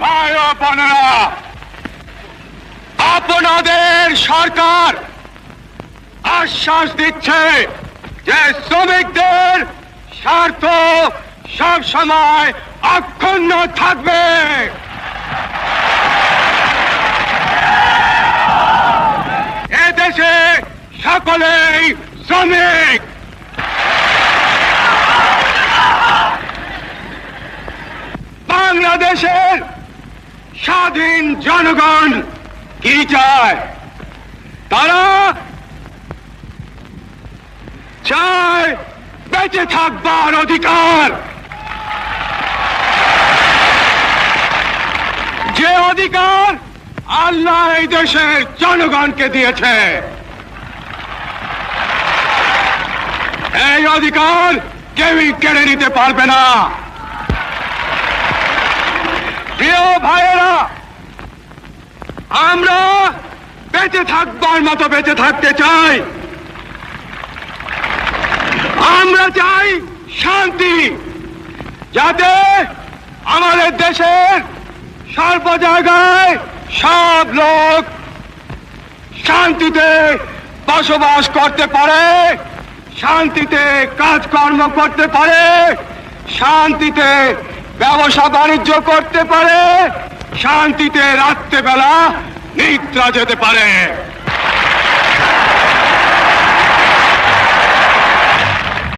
ভাই ও বোনেরা, আপনাদের সরকার আশ্বাস দিচ্ছে যে শ্রমিকদের স্বার্থ সব সময় অক্ষুণ্ণ থাকবে। এদেশে সকলেই শ্রমিক। বাংলাদেশের স্বাধীন জনগণ কি চায়? তারা চায় বেঁচে থাকবার অধিকার, যে অধিকার আল্লাহ এই দেশের জনগণকে দিয়েছে। এই অধিকার কেউই কেড়ে নিতে পারবে না। প্রিয় ভাইয়েরা, আমরা বেঁচে থাকবার মতো বেঁচে থাকতে চাই। আমরা চাই শান্তি, যাতে আমাদের দেশের সর্ব জায়গায় সব লোক শান্তিতে বসবাস করতে পারে, শান্তিতে কাজকর্ম করতে পারে, শান্তিতে ব্যবসা বাণিজ্য করতে পারে, শান্তিতে রাত্রেবেলা নিদ্রা যেতে পারে।